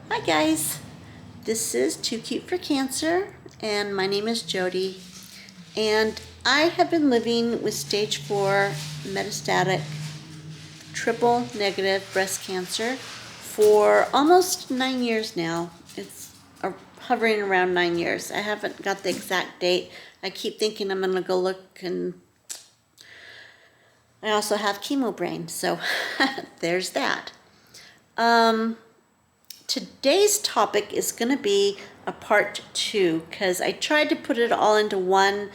Hi guys, this is Too Cute for Cancer, and my name is Jody, and I have been living with stage 4 metastatic triple negative breast cancer for almost 9 years now. It's hovering around 9 years. I haven't got the exact date. I keep thinking I'm gonna go look, and I also have chemo brain, so there's that. Today's topic is going to be a part 2 because I tried to put it all into one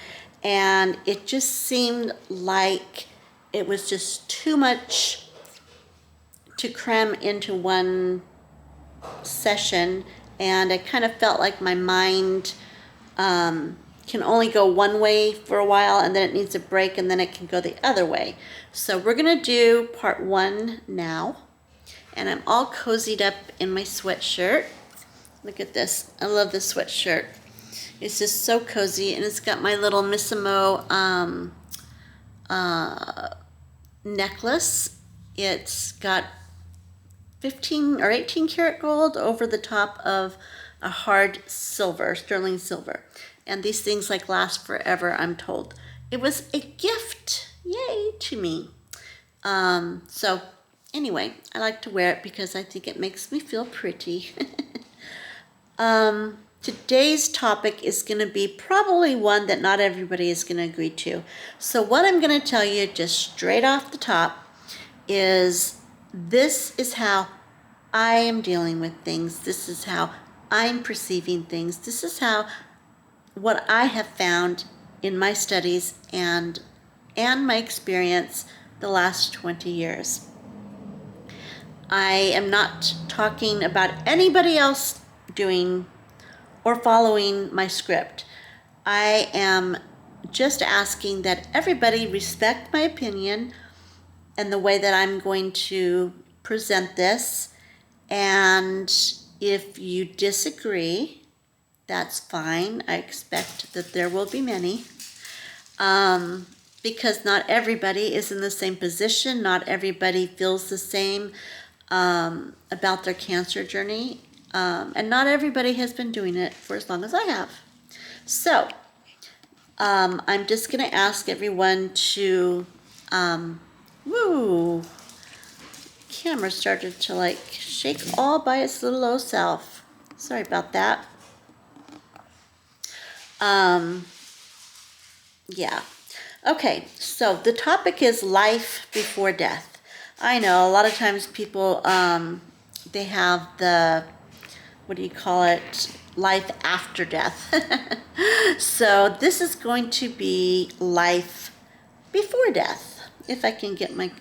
and it just seemed like it was just too much to cram into one session, and I kind of felt like my mind can only go one way for a while and then it needs a break and then it can go the other way. So we're going to do part 1 now. And I'm all cozied up in my sweatshirt. Look at this. I love this sweatshirt. It's just so cozy, and it's got my little Missimo necklace. It's got 15 or 18 karat gold over the top of a hard silver, sterling silver. And these things like last forever, I'm told. It was a gift, yay, to me. So anyway, I like to wear it because I think it makes me feel pretty. Today's topic is going to be probably one that not everybody is going to agree to. So what I'm going to tell you just straight off the top is this is how I am dealing with things. This is how I'm perceiving things. This is how what I have found in my studies and my experience the last 20 years. I am not talking about anybody else doing or following my script. I am just asking that everybody respect my opinion and the way that I'm going to present this. And if you disagree, that's fine. I expect that there will be many. Because not everybody is in the same position. Not everybody feels the same about their cancer journey, and not everybody has been doing it for as long as I have. So I'm just going to ask everyone to, camera started to like shake all by its little old self. Sorry about that. Yeah. Okay, so the topic is life before death. I know a lot of times people, they have the, what do you call it, life after death. So this is going to be life before death. If I can get my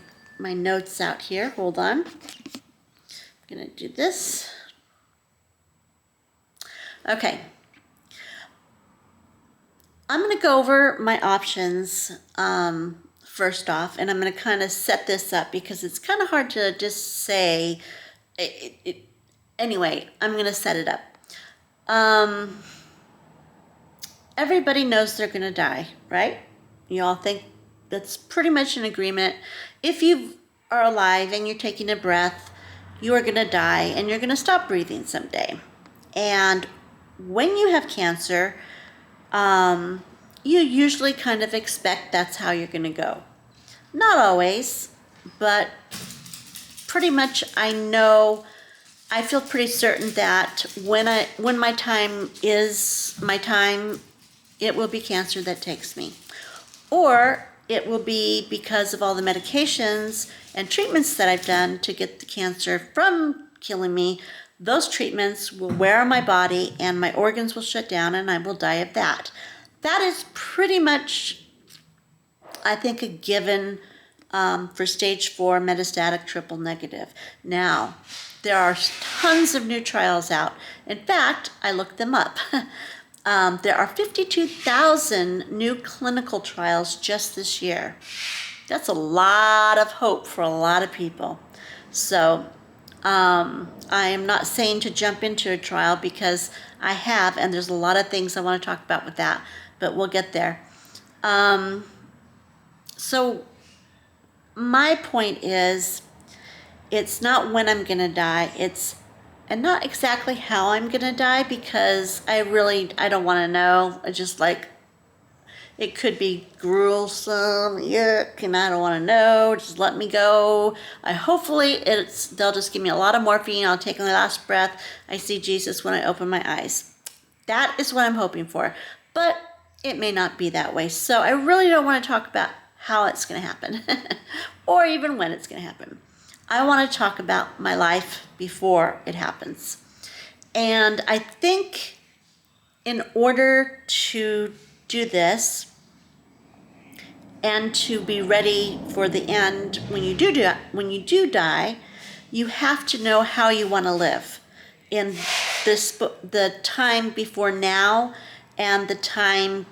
notes out here, hold on. I'm gonna do this. Okay. I'm going to go over my options first off, and I'm going to kind of set this up because it's kind of hard to just say. Anyway, I'm going to set it up. Everybody knows they're going to die, right? You all think that's pretty much an agreement. If you are alive and you're taking a breath, you are going to die and you're going to stop breathing someday. And when you have cancer, you usually kind of expect that's how you're going to go. Not always, but pretty much I know, I feel pretty certain that when my time is my time, it will be cancer that takes me. Or it will be because of all the medications and treatments that I've done to get the cancer from killing me. Those treatments will wear on my body and my organs will shut down and I will die of that. That is pretty much, I think, a given for stage 4 metastatic triple negative. Now, there are tons of new trials out. In fact, I looked them up. There are 52,000 new clinical trials just this year. That's a lot of hope for a lot of people. So I am not saying to jump into a trial because I have, and there's a lot of things I want to talk about with that, but we'll get there. So my point is, it's not when I'm going to die, it's and not exactly how I'm gonna die, because I don't want to know. I just like, it could be gruesome, yuck, and I don't want to know. Just let me go. They'll just give me a lot of morphine. I'll take my last breath. I see Jesus when I open my eyes. That is what I'm hoping for, but it may not be that way. So I really don't want to talk about how it's going to happen or even when it's going to happen. I want to talk about my life before it happens. And I think in order to do this and to be ready for the end, when you do die, you have to know how you want to live in the time before now and the time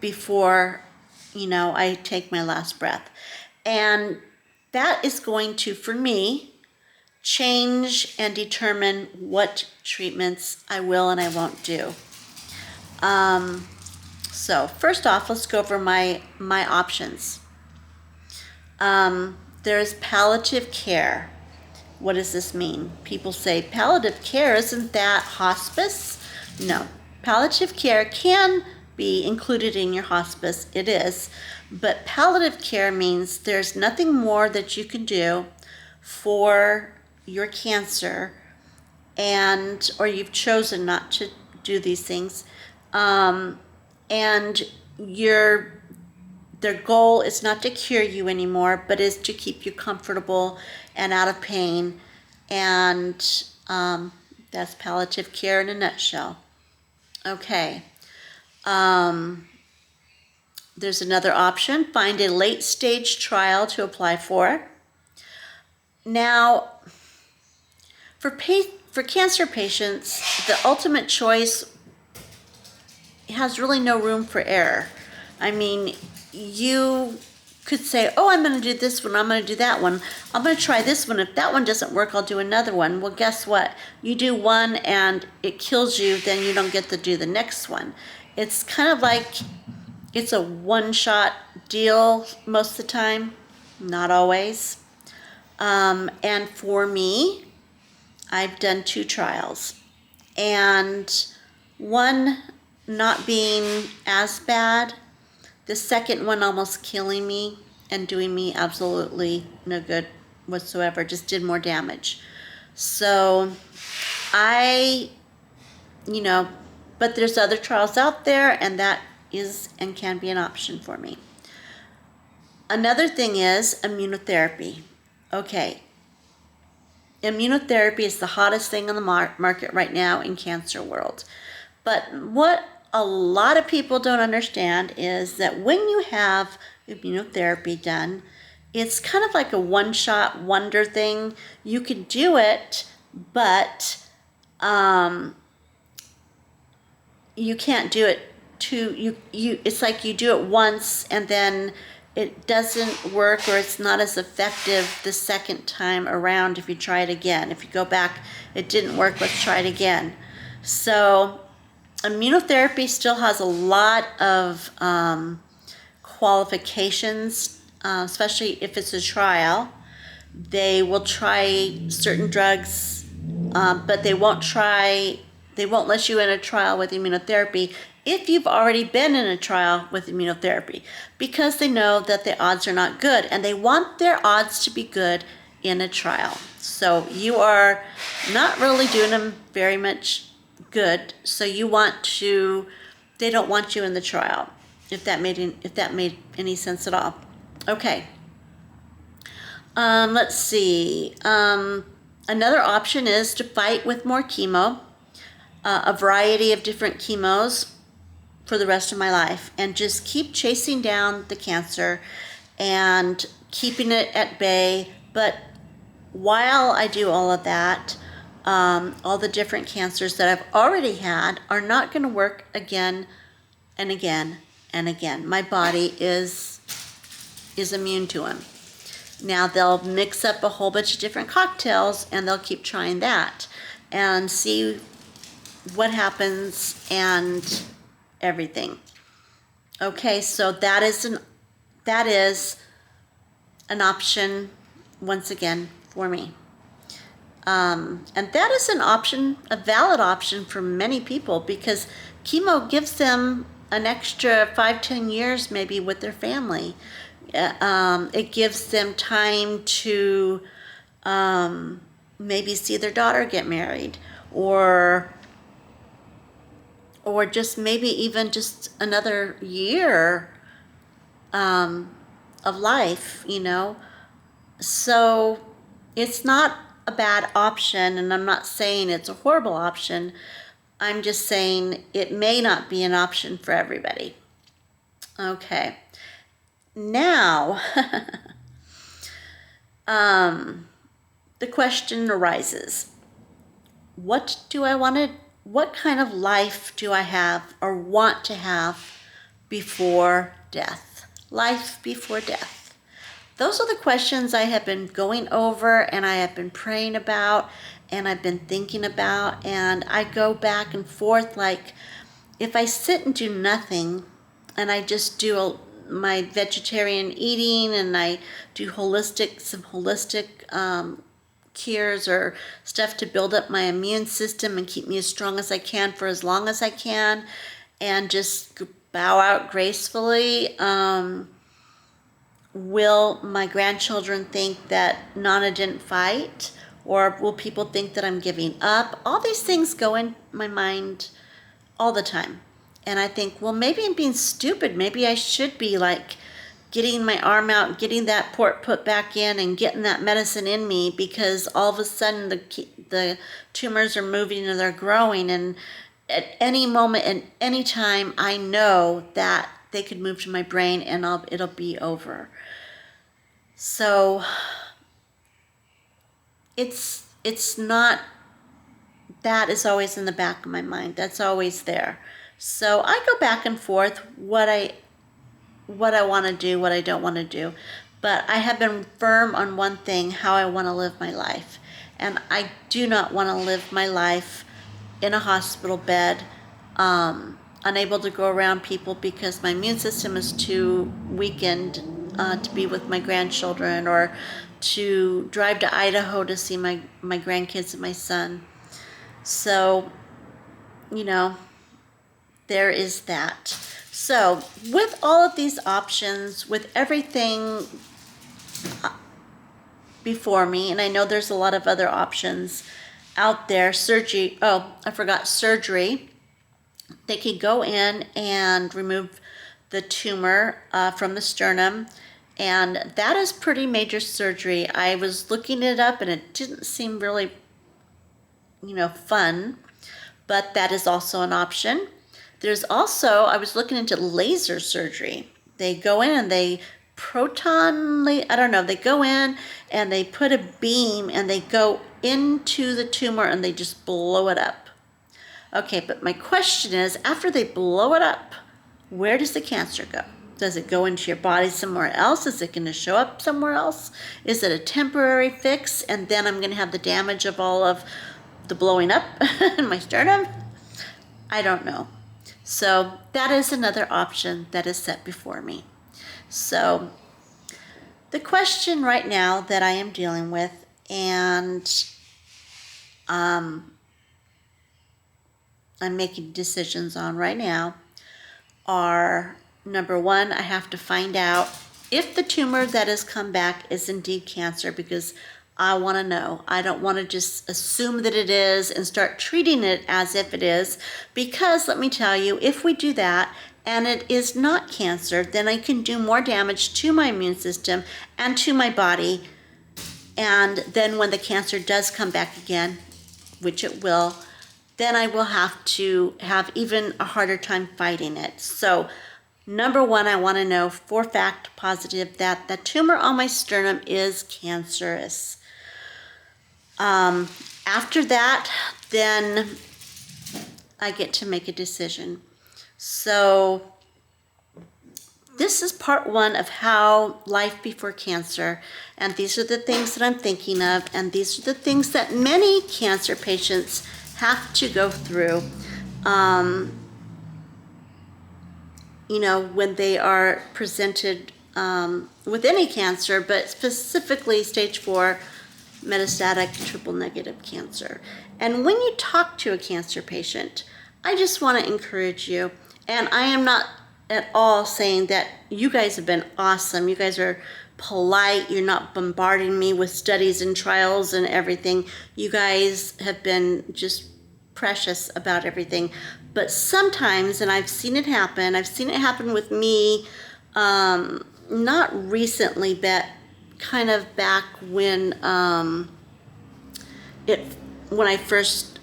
before, I take my last breath. And that is going to, for me, change and determine what treatments I will and I won't do. So first off, let's go over my options. There's palliative care. What does this mean? People say, palliative care, isn't that hospice? No. Palliative care can be included in your hospice. It is. But palliative care means there's nothing more that you can do for your cancer, or you've chosen not to do these things. And their goal is not to cure you anymore, but is to keep you comfortable and out of pain. And that's palliative care in a nutshell. Okay. There's another option. Find a late stage trial to apply for. Now, for cancer patients, the ultimate choice has really no room for error. I mean, you could say, oh, I'm going to do this one, I'm going to do that one, I'm going to try this one. If that one doesn't work, I'll do another one. Well, guess what? You do one and it kills you, then you don't get to do the next one. It's kind of like it's a one-shot deal most of the time, not always. And for me, I've done 2 trials, and one not being as bad, the second one almost killing me and doing me absolutely no good whatsoever, just did more damage. So but there's other trials out there, and that is and can be an option for me. Another thing is immunotherapy. Okay. Immunotherapy is the hottest thing on the market right now in cancer world. But what a lot of people don't understand is that when you have immunotherapy done, it's kind of like a one-shot wonder thing. You can do it, but you can't do it it's like you do it once and then it doesn't work, or it's not as effective the second time around if you try it again. If you go back, it didn't work, let's try it again. So immunotherapy still has a lot of qualifications, especially if it's a trial. They will try certain drugs, but they won't let you in a trial with immunotherapy if you've already been in a trial with immunotherapy, because they know that the odds are not good, and they want their odds to be good in a trial. So you are not really doing them very much good. So they don't want you in the trial, if that made any sense at all. Okay. Let's see. Another option is to fight with more chemo, a variety of different chemos for the rest of my life, and just keep chasing down the cancer and keeping it at bay. But while I do all of that, all the different cancers that I've already had are not going to work again and again and again. My body is immune to them. Now they'll mix up a whole bunch of different cocktails, and they'll keep trying that and see what happens and everything. Okay, so that is an option once again for me. And that is an option, a valid option for many people, because chemo gives them an extra 5-10 years maybe with their family. It gives them time to maybe see their daughter get married, or just maybe even just another year of life, So it's not a bad option, and I'm not saying it's a horrible option. I'm just saying it may not be an option for everybody. Okay. Now, the question arises, what kind of life do I have or want to have before death? Life before death. Those are the questions I have been going over, and I have been praying about, and I've been thinking about, and I go back and forth. Like, if I sit and do nothing, and I just do my vegetarian eating, and I do some holistic cures or stuff to build up my immune system and keep me as strong as I can for as long as I can, and just bow out gracefully, will my grandchildren think that Nana didn't fight? Or will people think that I'm giving up? All these things go in my mind all the time. And I think, well, maybe I'm being stupid. Maybe I should be like getting my arm out, getting that port put back in, and getting that medicine in me, because all of a sudden the tumors are moving and they're growing. And at any moment and any time, I know that they could move to my brain and it'll be over. So it's not, that is always in the back of my mind. That's always there. So I go back and forth what I want to do, what I don't want to do. But I have been firm on one thing, how I want to live my life. And I do not want to live my life in a hospital bed, unable to go around people because my immune system is too weakened to be with my grandchildren, or to drive to Idaho to see my grandkids and my son. So, there is that. So, with all of these options, with everything before me, and I know there's a lot of other options out there, surgery, surgery. They could go in and remove the tumor from the sternum, and that is pretty major surgery. I was looking it up, and it didn't seem really, fun, but that is also an option. There's also, I was looking into laser surgery. They go in and they they go in and they put a beam and they go into the tumor and they just blow it up. Okay, but my question is, after they blow it up, where does the cancer go? Does it go into your body somewhere else? Is it going to show up somewhere else? Is it a temporary fix, and then I'm going to have the damage of all of the blowing up in my sternum? I don't know. So that is another option that is set before me. So the question right now that I am dealing with, and I'm making decisions on right now, are, number one, I have to find out if the tumor that has come back is indeed cancer, because I want to know. I don't want to just assume that it is and start treating it as if it is, because let me tell you, if we do that and it is not cancer, then I can do more damage to my immune system and to my body. And then when the cancer does come back again, which it will, then I will have to have even a harder time fighting it. So number one, I want to know for fact positive that the tumor on my sternum is cancerous. After that, then I get to make a decision. So this is part one of how life before cancer, and these are the things that I'm thinking of, and these are the things that many cancer patients have to go through, when they are presented with any cancer, but specifically stage 4 metastatic triple negative cancer. And when you talk to a cancer patient, I just want to encourage you, and I am not at all saying that you guys have been awesome. You guys are polite. You're not bombarding me with studies and trials and everything. You guys have been just precious about everything. But sometimes, and I've seen it happen with me, not recently, but kind of back when when I first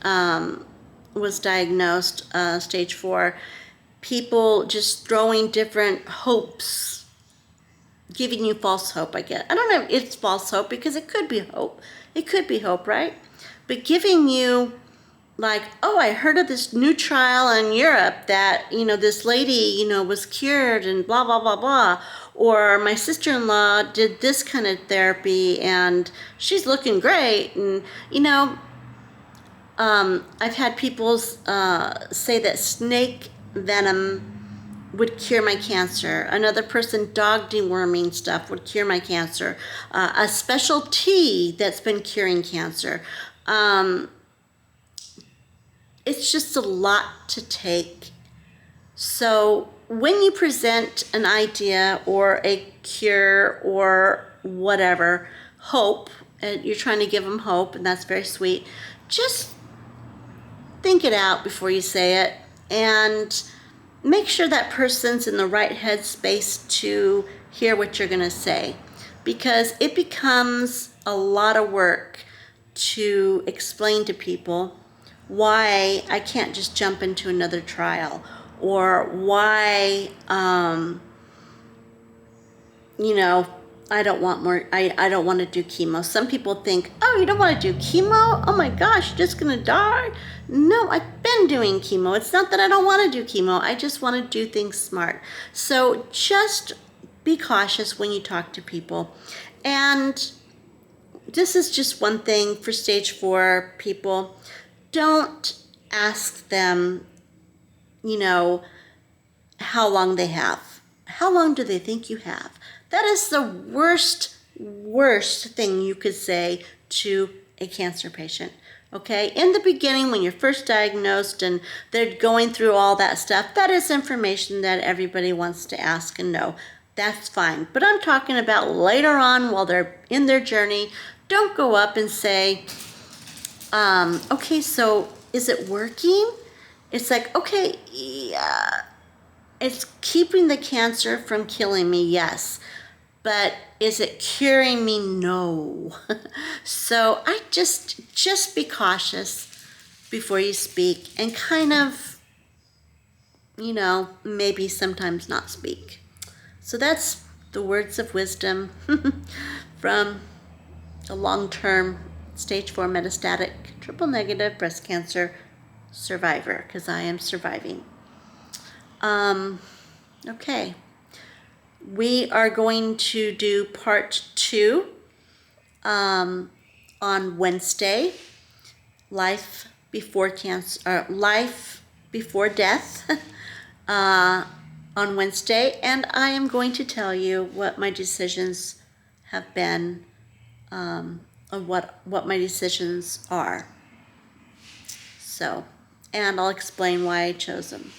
was diagnosed stage 4, people just throwing different hopes, giving you false hope, I guess. I don't know if it's false hope, because it could be hope. It could be hope, right? But giving you, like, oh, I heard of this new trial in Europe that, this lady, was cured and blah, blah, blah, blah. Or my sister-in-law did this kind of therapy and she's looking great. And, I've had people say that snake venom would cure my cancer. Another person, dog deworming stuff would cure my cancer. A special tea that's been curing cancer. It's just a lot to take. So when you present an idea or a cure or whatever, hope, and you're trying to give them hope, and that's very sweet, just think it out before you say it, and make sure that person's in the right headspace to hear what you're going to say, because it becomes a lot of work to explain to people why I can't just jump into another trial, or why, I don't want more, I don't want to do chemo. Some people think, oh, you don't want to do chemo? Oh my gosh, you're just going to die? No, I've been doing chemo. It's not that I don't want to do chemo. I just want to do things smart. So just be cautious when you talk to people. And this is just one thing for stage 4 people. Don't ask them, how long they have. How long do they think you have? That is the worst thing you could say to a cancer patient. Okay? In the beginning, when you're first diagnosed and they're going through all that stuff, that is information that everybody wants to ask and know. That's fine. But I'm talking about later on while they're in their journey. Don't go up and say, okay, so is it working? It's like, okay, yeah, it's keeping the cancer from killing me, yes. But is it curing me? No. So I just be cautious before you speak, and kind of, maybe sometimes not speak. So that's the words of wisdom from a long-term stage 4 metastatic triple negative breast cancer survivor, because I am surviving. Okay. We are going to do part 2 on Wednesday, life before cancer, life before death, on Wednesday, and I am going to tell you what my decisions have been, on what my decisions are. So, and I'll explain why I chose them.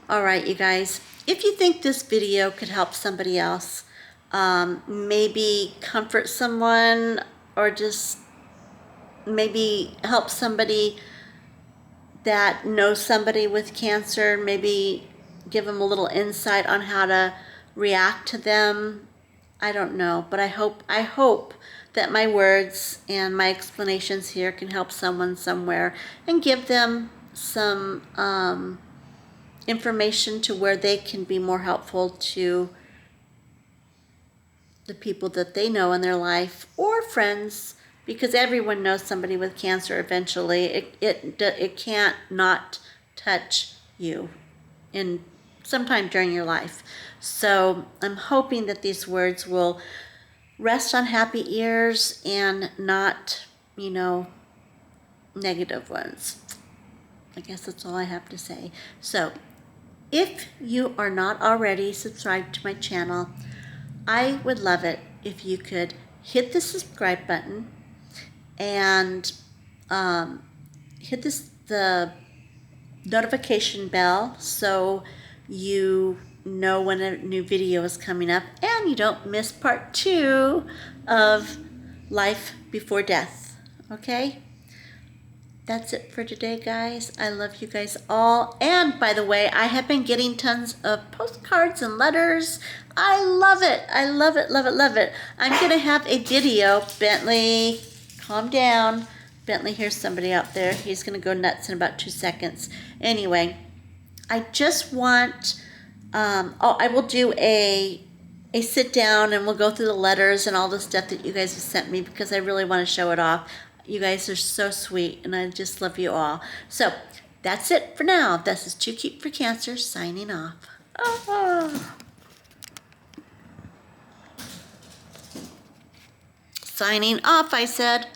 All right, you guys, if you think this video could help somebody else, maybe comfort someone, or just maybe help somebody that knows somebody with cancer, maybe give them a little insight on how to react to them. I don't know, but I hope that my words and my explanations here can help someone somewhere and give them some information to where they can be more helpful to the people that they know in their life, or friends, because everyone knows somebody with cancer eventually. It can't not touch you in sometime during your life. So I'm hoping that these words will rest on happy ears and not, negative ones. I guess that's all I have to say. So if you are not already subscribed to my channel, I would love it if you could hit the subscribe button and hit the notification bell so you know when a new video is coming up and you don't miss part 2 of Life Before Death. Okay? That's it for today, guys. I love you guys all. And by the way, I have been getting tons of postcards and letters. I love it. I love it, love it, love it. I'm going to have a video. Bentley, calm down. Bentley, here's somebody out there. He's going to go nuts in about 2 seconds. Anyway, I just want, I will do a sit down and we'll go through the letters and all the stuff that you guys have sent me because I really want to show it off. You guys are so sweet and I just love you all. So that's it for now. This is Too Cute for Cancer signing off. Oh. Signing off, I said.